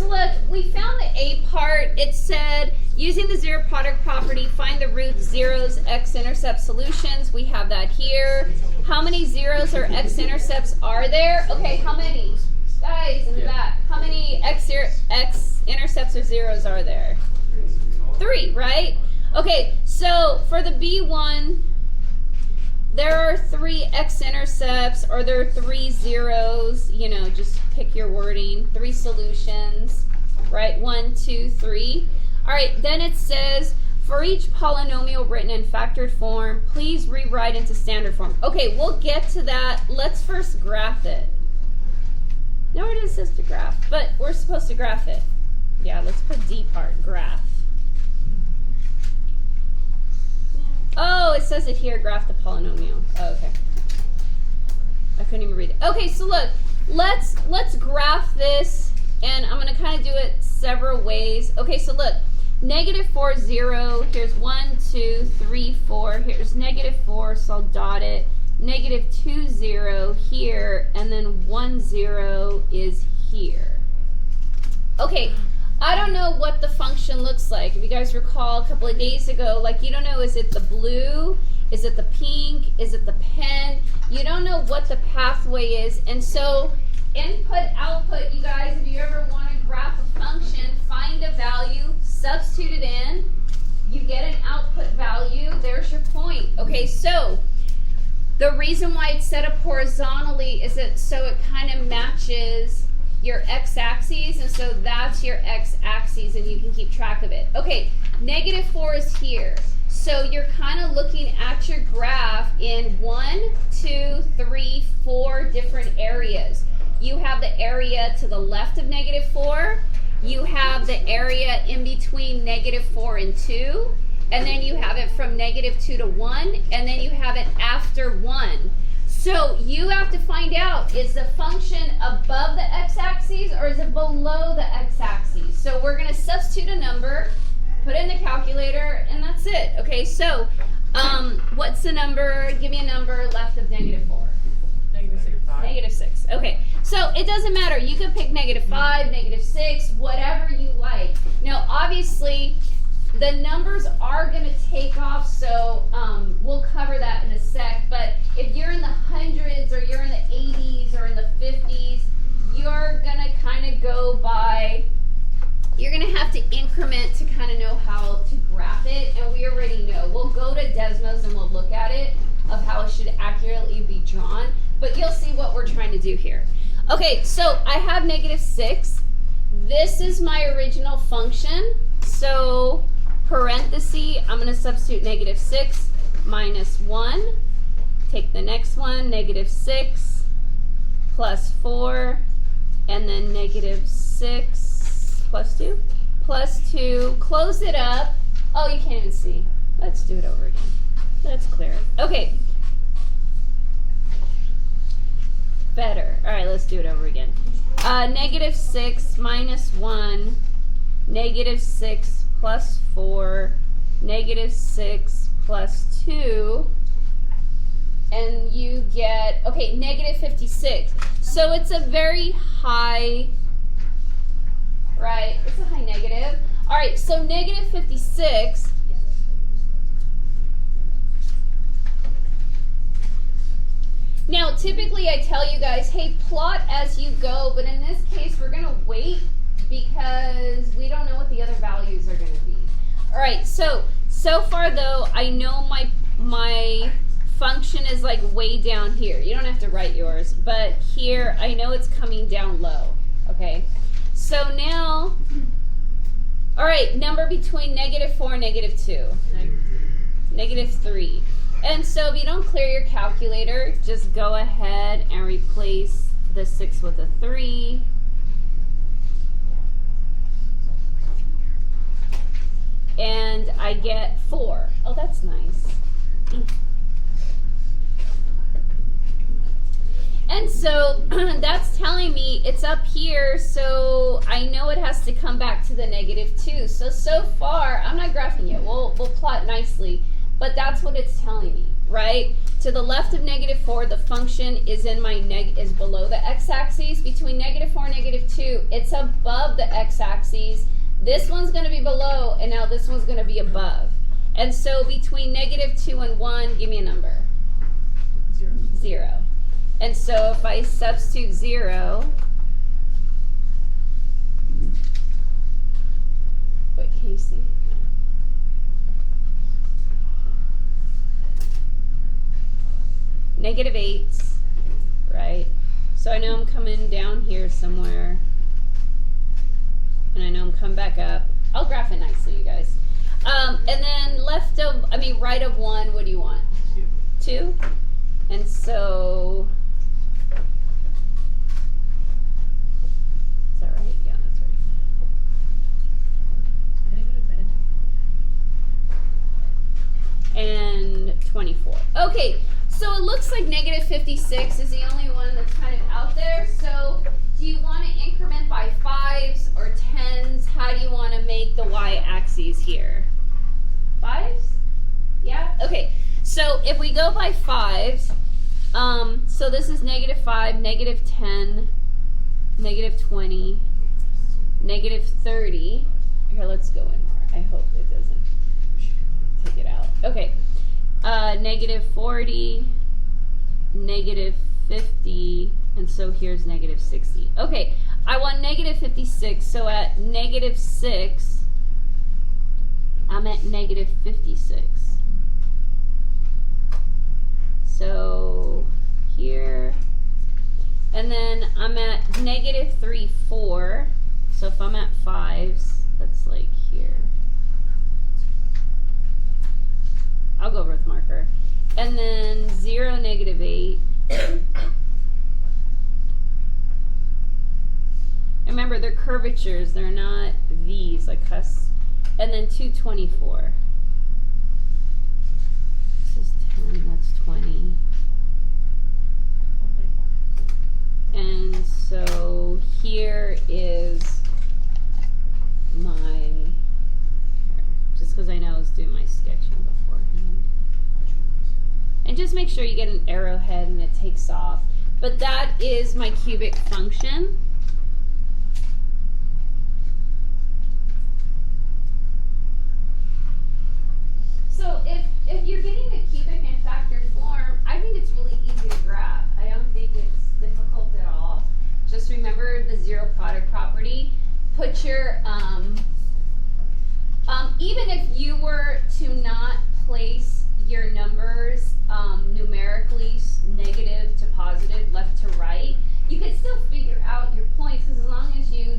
so look, we found the A part. It said, using the zero product property, find the roots, zeros, x-intercept solutions. We have that here. How many zeros or x-intercepts are there? Okay, how many? Guys in the back, how many x-intercepts or zeros are there? 3, right? Okay, so for the B1, there are 3 x-intercepts, or there are 3 zeros, you know, just pick your wording, 3 solutions, right? 1, 2, 3. All right, then it says, for each polynomial written in factored form, please rewrite into standard form. Okay, we'll get to that. Let's first graph it. Nowhere it says to graph, but we're supposed to graph it. Yeah, let's put D part, graph. Oh, it says it here, graph the polynomial. Oh, okay. I couldn't even read it. Okay, so look, let's graph this, and I'm going to kind of do it several ways. Okay, so look, -4, 0, here's 1, 2, 3, 4, here's -4, so I'll dot it. -2, 0 here, and then 1, 0 is here. Okay. I don't know what the function looks like. If you guys recall a couple of days ago, like, you don't know, is it the blue? Is it the pink? Is it the pen? You don't know what the pathway is. And so input, output, you guys, if you ever want to graph a function, find a value, substitute it in, you get an output value, there's your point. Okay, so the reason why it's set up horizontally is that so it kind of matches your x-axis, and so that's your x-axis, and you can keep track of it. Okay, -4 is here. So you're kind of looking at your graph in 1, 2, 3, 4 different areas. You have the area to the left of -4. You have the area in between -4 and 2. And then you have it from -2 to 1. And then you have it after 1. So you have to find out, is the function above the x-axis or is it below the x-axis? So we're going to substitute a number, put it in the calculator, and that's it. Okay, so what's the number? Give me a number left of -4. -6. -6. Okay, so it doesn't matter. You can pick -5, -6, whatever you like. Now, obviously, the numbers are going to take off, so we'll cover that in a sec. But if you're in the hundreds or you're in the 80s or in the 50s, you're going to kind of go by, you're going to have to increment to kind of know how to graph it. And we already know. We'll go to Desmos and we'll look at it of how it should accurately be drawn. But you'll see what we're trying to do here. Okay, so I have -6. This is my original function. So parenthesis, I'm going to substitute -6 minus 1. Take the next one, -6 plus 4, and then -6 plus 2, plus 2. Close it up. Oh, you can't even see. Let's do it over again. Let's clear it. Okay. Better. All right, let's do it over again. -6 minus 1, -6 plus 4, -6 plus 2, and you get, okay, -56. So it's a very high, right? It's a high negative. All right, so -56. Now, typically I tell you guys, hey, plot as you go, but in this case, we're going to wait because we don't know what the other values are going to be. All right, so far, though, I know my function is like way down here. You don't have to write yours, but here, I know it's coming down low, okay? So now, all right, number between -4 and -2. -3. And so if you don't clear your calculator, just go ahead and replace the 6 with a 3. And I get 4. Oh, that's nice. And so that's telling me it's up here, so I know it has to come back to the -2. So far, I'm not graphing yet. We'll plot nicely. but that's what it's telling me, right? To the left of -4, the function is in my is below the x-axis. Between -4 and -2, it's above the x-axis. This one's going to be below, and now this one's going to be above. And so between -2 and 1, give me a number. 0. 0. And so if I substitute 0, wait, can you see? -8, right? So I know I'm coming down here somewhere. And I know I'm coming back up. I'll graph it nicely, you guys. And then right of 1, what do you want? 2? And so, is that right? Yeah, that's right. I think I would have been And 24. Okay, so it looks like -56 is the only one that's kind of out there. So do you want to increment by 5s or 10s? How do you want to make the y-axis here? 5s? Yeah? Okay, so if we go by 5s, so this is -5, -10, -20, -30. Here, let's go in more. I hope it doesn't take it out. Okay. -40, -50, and so here's -60. Okay, I want -56, so at -6, I'm at -56. So here, and then I'm at -3, 4, so if I'm at 5s, that's like here. I'll go over with marker. And then 0, -8. Remember, they're curvatures, they're not V's like us. And then 224. This is 10, that's 20. And so here is my, just because I know I was doing my sketching beforehand. And just make sure you get an arrowhead and it takes off. But that is my cubic function. So if you're getting the cubic in factored form, I think it's really easy to graph. I don't think it's difficult at all. Just remember the zero product property. Put your, even if you were to not place your numbers numerically negative to positive, left to right, you could still figure out your points, because as long as you